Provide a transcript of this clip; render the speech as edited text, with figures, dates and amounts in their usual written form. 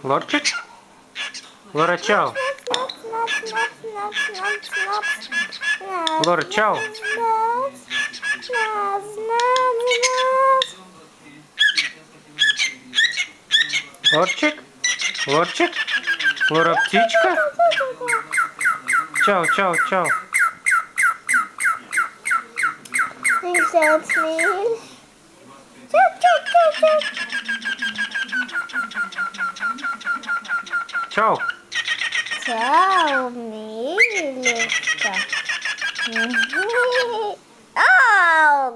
Лорчик? Лора, чао. Лора, чао. Лорчик? Лорчик? Лора, птичка? Чао, чао, чао. Чао. Чао, милочка. Ау!